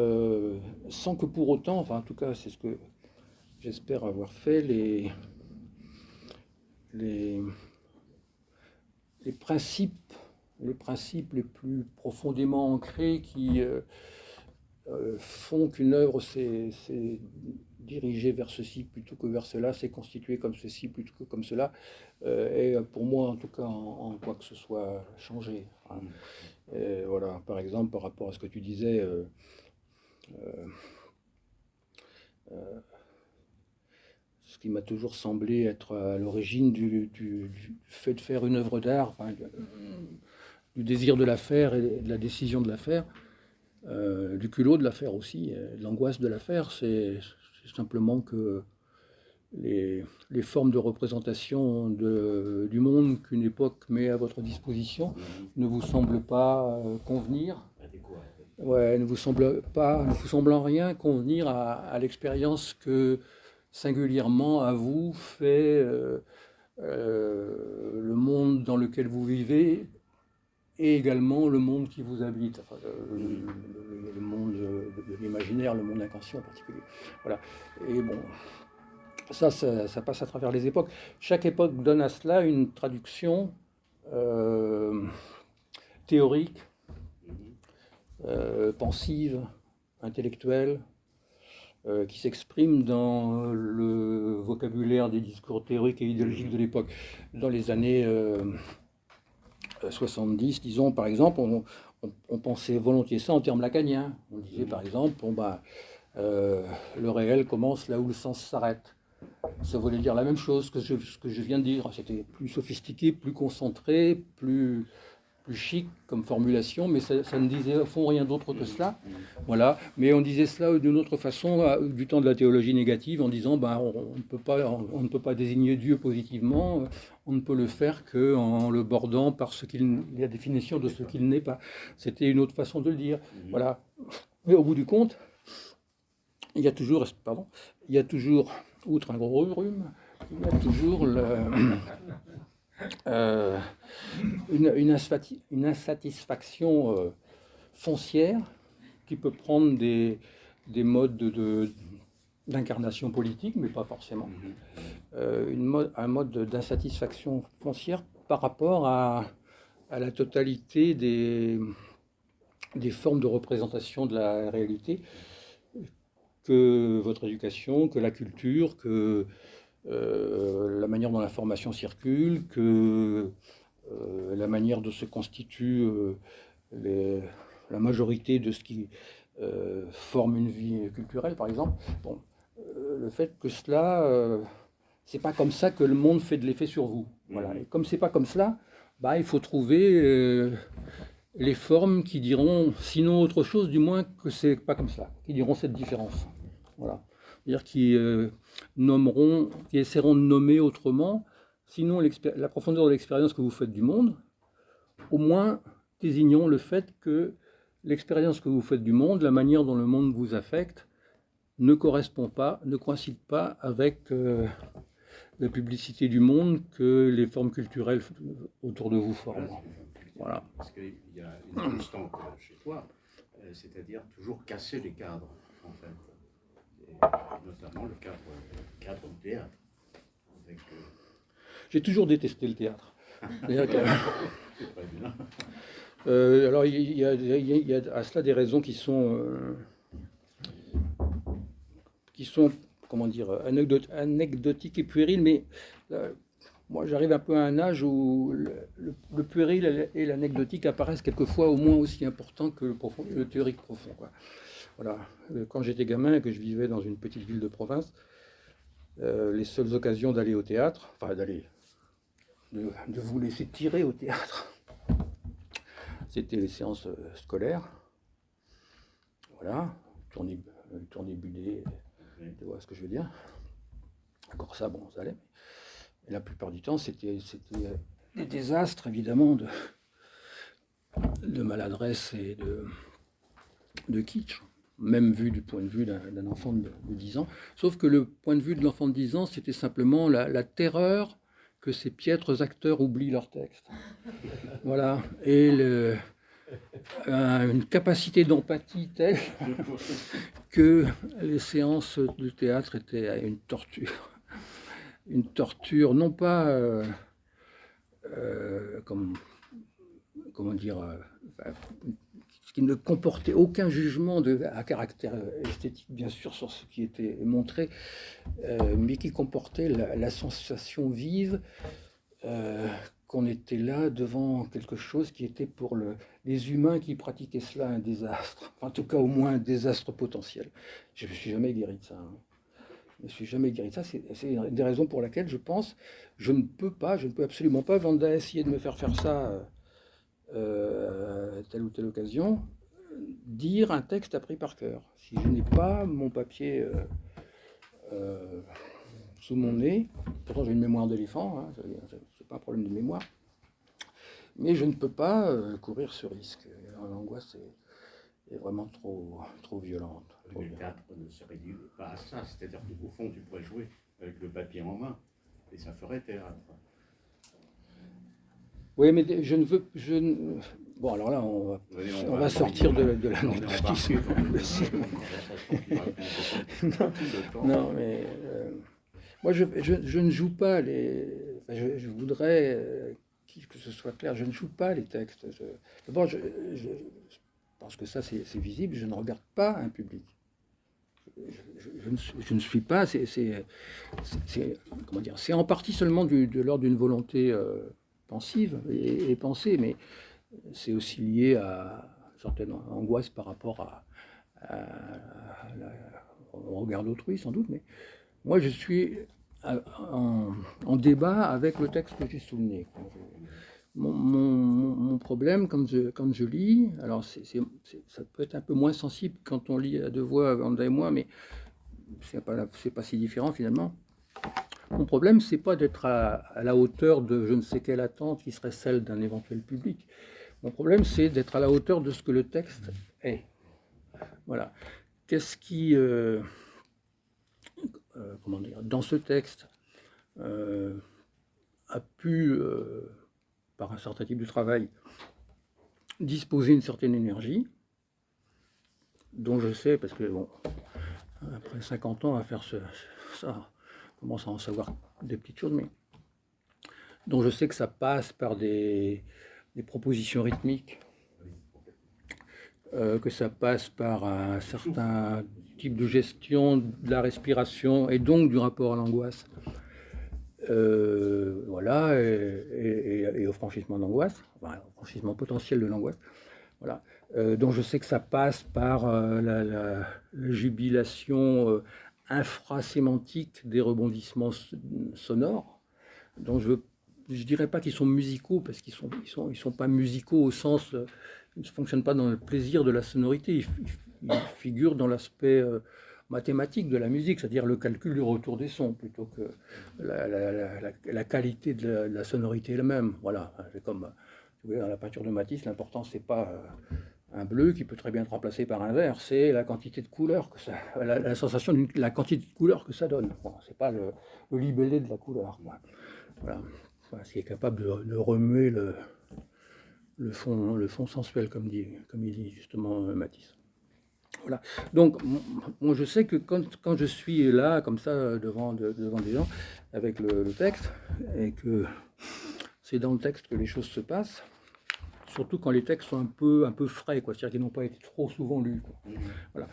sans que pour autant, enfin en tout cas c'est ce que j'espère avoir fait, les principes les plus profondément ancrés qui font qu'une œuvre s'est dirigée vers ceci plutôt que vers cela, s'est constituée comme ceci plutôt que comme cela, et pour moi en tout cas en quoi que ce soit changé. Hein. Voilà, par exemple, par rapport à ce que tu disais, ce qui m'a toujours semblé être à l'origine du fait de faire une œuvre d'art, enfin, du désir de la faire et de la décision de la faire, du culot de la faire aussi, de l'angoisse de la faire, c'est simplement que les formes de représentation du monde qu'une époque met à votre disposition ne vous semblent pas convenir. Ouais, ne vous semblent en rien convenir à l'expérience que singulièrement à vous fait le monde dans lequel vous vivez et également le monde qui vous habite, enfin, le monde de l'imaginaire, le monde inconscient en particulier. Voilà. Et bon, ça passe à travers les époques. Chaque époque donne à cela une traduction théorique, pensive, intellectuelle, qui s'exprime dans le vocabulaire des discours théoriques et idéologiques de l'époque. Dans les années 70, disons, par exemple, on pensait volontiers ça en termes lacaniens. On disait, par exemple, le réel commence là où le sens s'arrête. Ça voulait dire la même chose que ce que je viens de dire. C'était plus sophistiqué, plus concentré, plus chic comme formulation, mais ça ne disait au fond rien d'autre que cela. Voilà. Mais on disait cela d'une autre façon, du temps de la théologie négative, en disant on ne peut pas désigner Dieu positivement, on ne peut le faire qu'en le bordant par la définition de ce qu'il n'est pas. C'était une autre façon de le dire. Voilà. Mais au bout du compte, il y a toujours, outre un gros rhume, il y a toujours une insatisfaction foncière qui peut prendre des modes d'incarnation politique, mais pas forcément. Un mode d'insatisfaction foncière par rapport à la totalité des formes de représentation de la réalité que votre éducation, que la culture, que la manière dont l'information circule, que la manière dont se constitue la majorité de ce qui forme une vie culturelle, par exemple. Bon, le fait que cela, c'est pas comme ça que le monde fait de l'effet sur vous. Voilà. Et comme c'est pas comme cela, il faut trouver les formes qui diront, sinon autre chose, du moins que c'est pas comme ça, qui diront cette différence. Voilà. C'est-à-dire qui essaieront de nommer autrement, sinon la profondeur de l'expérience que vous faites du monde, au moins désignons le fait que l'expérience que vous faites du monde, la manière dont le monde vous affecte, ne coïncide pas avec la publicité du monde que les formes culturelles autour de vous forment. Voilà. Parce qu'il y a une constante chez toi, c'est-à-dire toujours casser les cadres, en fait. Et notamment le cadre du théâtre. avec, J'ai toujours détesté le théâtre. C'est-à-dire que, c'est très bien. alors, il y a à cela des raisons qui sont, comment dire, anecdotiques et puériles, mais moi j'arrive un peu à un âge où le puéril et l'anecdotique apparaissent quelquefois au moins aussi importants que le théorique profond, quoi. Voilà. Quand j'étais gamin et que je vivais dans une petite ville de province, les seules occasions d'aller au théâtre, enfin de vous laisser tirer au théâtre, c'était les séances scolaires. Voilà, tournée budée, tu vois ce que je veux dire. Encore ça, bon, ça allait. Et la plupart du temps, c'était des désastres, évidemment, de maladresse et de kitsch, même vu du point de vue d'un enfant de 10 ans. Sauf que le point de vue de l'enfant de 10 ans, c'était simplement la terreur que ces piètres acteurs oublient leur texte. Voilà. Et une capacité d'empathie telle que les séances de théâtre étaient une torture. Une torture, non pas comment dire, qui ne comportait aucun jugement à caractère esthétique, bien sûr, sur ce qui était montré, mais qui comportait la sensation vive qu'on était là devant quelque chose qui était pour les humains qui pratiquaient cela un désastre, en tout cas au moins un désastre potentiel. Je ne me suis jamais guéri de ça. Hein. Je ne suis jamais guéri de ça. C'est une des raisons pour laquelle je pense je ne peux absolument pas, Vanda, essayer de me faire ça telle ou telle occasion, dire un texte appris par cœur. Si je n'ai pas mon papier sous mon nez, pourtant j'ai une mémoire d'éléphant, hein, c'est pas un problème de mémoire, mais je ne peux pas courir ce risque. L'angoisse est vraiment trop violente. Le théâtre ne se réduit pas à ça, c'est-à-dire qu'au fond, tu pourrais jouer avec le papier en main, et ça ferait théâtre. Oui, mais je ne veux... Bon, alors là, on va sortir de l'anecdotisme. Non, mais... moi, je ne joue pas les... Enfin, je voudrais que ce soit clair, je ne joue pas les textes. D'abord, je pense que ça, c'est visible, je ne regarde pas un public. Je ne suis pas... comment dire, c'est en partie seulement de l'ordre d'une volonté... pensive et pensée, mais c'est aussi lié à une certaine angoisse par rapport au regard d'autrui, sans doute, mais moi je suis en débat avec le texte que j'ai sous le nez. Mon problème, quand je lis, alors ça peut être un peu moins sensible quand on lit à deux voix, Vanda et moi, mais c'est pas si différent finalement. Mon problème, c'est pas d'être à la hauteur de je ne sais quelle attente qui serait celle d'un éventuel public. Mon problème, c'est d'être à la hauteur de ce que le texte est. Voilà. Qu'est-ce qui, comment dire, dans ce texte, a pu, par un certain type de travail, disposer une certaine énergie, dont je sais, parce que bon, après 50 ans à faire ça, on commence à en savoir des petites choses, mais dont je sais que ça passe par des propositions rythmiques, que ça passe par un certain type de gestion de la respiration et donc du rapport à l'angoisse, voilà, et au franchissement d'angoisse, enfin, au franchissement potentiel de l'angoisse, voilà, dont je sais que ça passe par la jubilation infrasémantique des rebondissements sonores, dont je dirais pas qu'ils sont musicaux, parce qu'ils sont pas musicaux au sens, ils ne fonctionnent pas dans le plaisir de la sonorité, ils figurent dans l'aspect mathématique de la musique, c'est-à-dire le calcul du retour des sons, plutôt que la qualité de la sonorité elle-même. Voilà, c'est comme dans la peinture de Matisse, l'important c'est pas un bleu qui peut très bien être remplacé par un vert, c'est la quantité de couleur que ça, la sensation la quantité de couleur que ça donne. Bon, c'est pas le libellé de la couleur. Voilà. Ce qui est capable de remuer le fond sensuel, comme il dit justement Matisse. Voilà. Donc, moi, je sais que quand je suis là, comme ça, devant des gens, avec le texte, et que c'est dans le texte que les choses se passent, surtout quand les textes sont un peu frais, quoi, c'est-à-dire qu'ils n'ont pas été trop souvent lus, quoi. Voilà.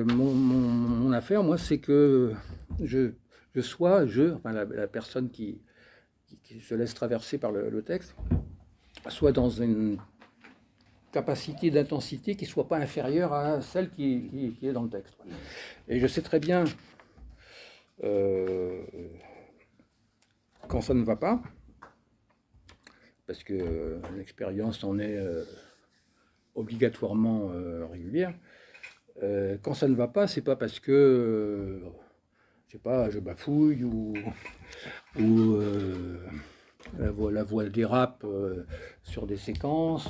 Mon affaire, moi, c'est que enfin, la personne qui se laisse traverser par le texte, soit dans une capacité d'intensité qui ne soit pas inférieure à celle qui est dans le texte. Et je sais très bien quand ça ne va pas, parce que l'expérience en est obligatoirement régulière. Quand ça ne va pas, c'est pas parce que je sais pas, je bafouille ou la voix dérape sur des séquences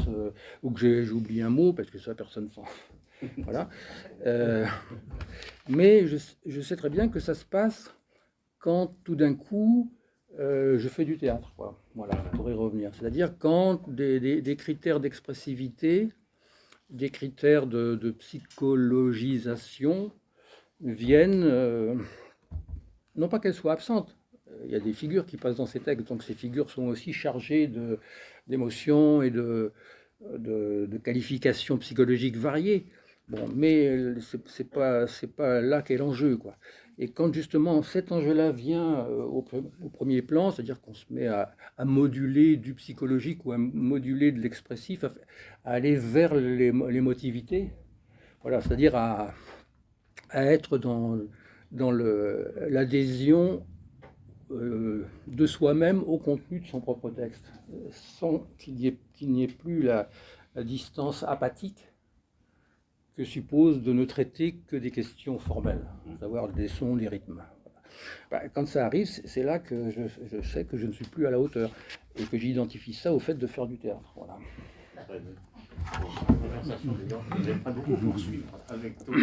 ou que j'oublie un mot, parce que ça personne s'en... Voilà. Mais je sais très bien que ça se passe quand tout d'un coup je fais du théâtre, quoi. Voilà, pour y revenir. C'est-à-dire quand des critères d'expressivité, des critères de psychologisation viennent, non pas qu'elles soient absentes. Il y a des figures qui passent dans ces textes, donc ces figures sont aussi chargées d'émotions et de qualifications psychologiques variées. Bon, mais c'est pas là qu'est l'enjeu, quoi. Et quand justement cet enjeu-là vient au premier plan, c'est-à-dire qu'on se met à moduler du psychologique ou à moduler de l'expressif, à aller vers l'émotivité, voilà, c'est-à-dire à être dans l'adhésion de soi-même au contenu de son propre texte, sans qu'il n'y ait plus la distance apathique que suppose de ne traiter que des questions formelles, à savoir des sons, des rythmes. Quand ça arrive, c'est là que je sais que je ne suis plus à la hauteur et que j'identifie ça au fait de faire du théâtre. Voilà. Vous n'avez pas beaucoup poursuivre avec toi.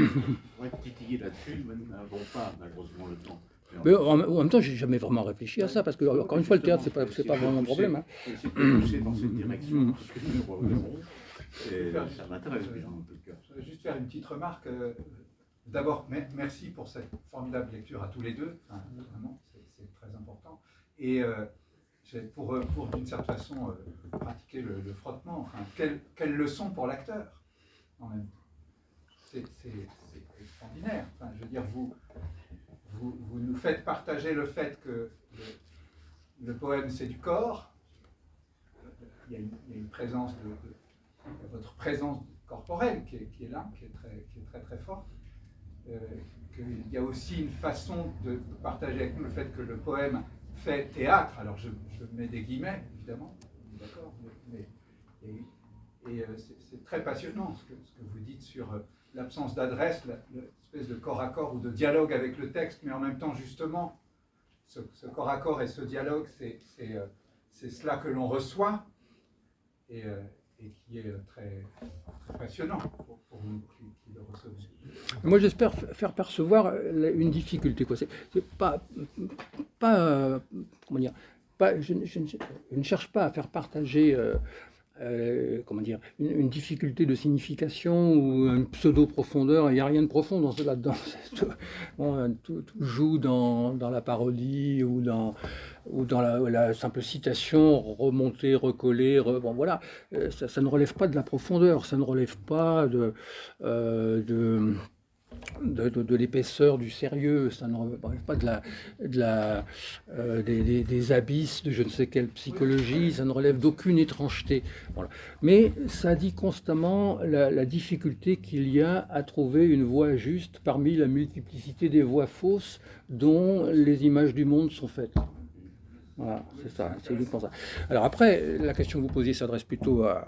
On va être titillé là-dessus, mais nous n'avons pas malheureusement le temps. Mais en même temps, j'ai jamais vraiment réfléchi à ça, parce que encore une fois, le théâtre, c'est pas vraiment un problème. Hein. C'est poussé dans cette direction, parce que je crois vraiment. Et ça m'intéresse bien en tout cas. Je vais juste faire une petite remarque. D'abord, merci pour cette formidable lecture à tous les deux. Enfin, vraiment, c'est très important. Et pour d'une certaine façon pratiquer le frottement. Enfin, quelle leçon pour l'acteur en même temps. C'est extraordinaire. Enfin, je veux dire, vous nous faites partager le fait que le poème c'est du corps. Il y a une présence votre présence corporelle qui est là, qui est très très forte. Qu'il y a aussi une façon de partager avec nous le fait que le poème fait théâtre. Alors je mets des guillemets, évidemment, d'accord, c'est très passionnant ce que vous dites sur l'absence d'adresse, l'espèce de corps à corps ou de dialogue avec le texte, mais en même temps, justement, ce corps à corps et ce dialogue, c'est cela que l'on reçoit et qui est très, très passionnant pour nous qui le recevons. Moi, j'espère faire percevoir une difficulté, quoi. C'est pas comment dire, je ne cherche pas à faire partager comment dire, une difficulté de signification ou une pseudo-profondeur. Il n'y a rien de profond là-dedans. Bon, tout joue dans la parodie ou dans la simple citation, remontée, recollée. Bon, voilà, ça ne relève pas de la profondeur, ça ne relève pas de l'épaisseur du sérieux, ça ne relève pas des abysses de je ne sais quelle psychologie, ça ne relève d'aucune étrangeté. Voilà. Mais ça dit constamment la difficulté qu'il y a à trouver une voix juste parmi la multiplicité des voix fausses dont les images du monde sont faites. Voilà, c'est ça, c'est uniquement ça. Alors après, la question que vous posiez s'adresse plutôt à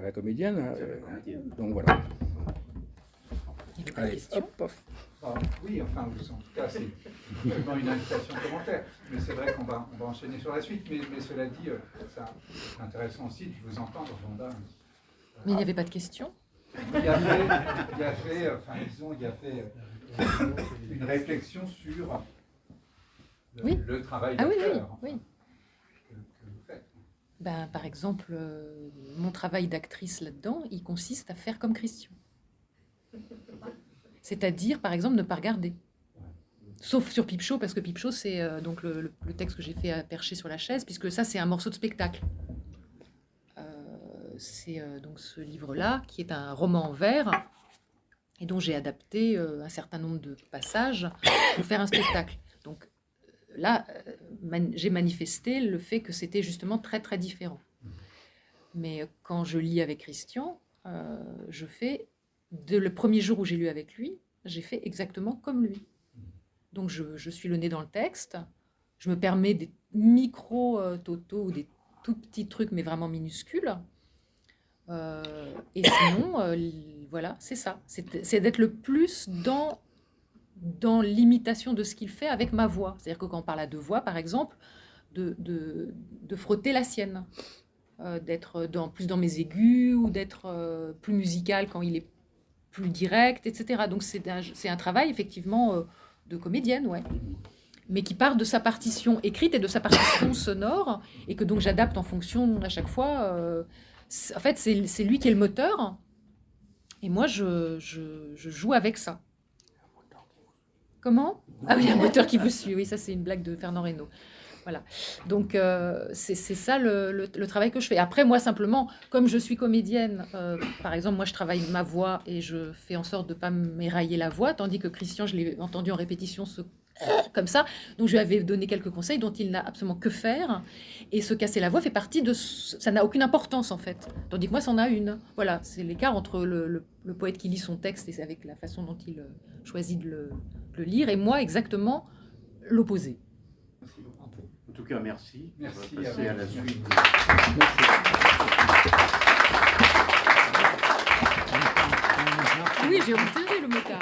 la comédienne. Donc voilà. Allez, hop, hop. Oui, enfin, en tout cas, c'est vraiment une invitation commentaire. Mais c'est vrai qu'on va enchaîner sur la suite. Mais cela dit, c'est intéressant aussi de vous entendre, Wanda. Mais il n'y avait pas de questions. Il y a fait une réflexion sur le travail d'acteur oui. que vous faites. Ben, par exemple, mon travail d'actrice là-dedans, il consiste à faire comme Christian. C'est-à-dire, par exemple, ne pas regarder. Sauf sur Peep Show, parce que Peep Show, c'est donc le texte que j'ai fait perché sur la chaise, puisque ça, c'est un morceau de spectacle. C'est donc ce livre-là, qui est un roman en vers, et dont j'ai adapté un certain nombre de passages pour faire un spectacle. Donc là, j'ai manifesté le fait que c'était justement très, très différent. Mais quand je lis avec Christian, je fais, le premier jour où j'ai lu avec lui, j'ai fait exactement comme lui. Donc je suis le nez dans le texte, je me permets des micro-totos ou des tout petits trucs, mais vraiment minuscules. Et sinon, voilà, c'est ça. C'est d'être le plus dans l'imitation de ce qu'il fait avec ma voix. C'est-à-dire que quand on parle à deux voix, par exemple, de frotter la sienne, d'être plus dans mes aigus ou d'être plus musical quand il est plus direct, etc. Donc c'est un travail, effectivement, de comédienne, ouais. Mais qui part de sa partition écrite et de sa partition sonore, et que donc j'adapte en fonction à chaque fois. En fait, c'est lui qui est le moteur, et moi, je joue avec ça. Comment ? Ah oui, un moteur qui vous suit, oui, ça c'est une blague de Fernand Reynaud. Voilà. Donc, c'est ça le travail que je fais. Après, moi, simplement, comme je suis comédienne, par exemple, moi, je travaille ma voix et je fais en sorte de ne pas m'érailler la voix, tandis que Christian, je l'ai entendu en répétition comme ça. Donc, je lui avais donné quelques conseils dont il n'a absolument que faire. Et se casser la voix fait partie de... Ça n'a aucune importance, en fait. Tandis que moi, ça en a une. Voilà, c'est l'écart entre le poète qui lit son texte et avec la façon dont il choisit de le lire, et moi, exactement l'opposé. En tout cas, merci. Merci On va passer à la suite. Oui, j'ai retiré le motard.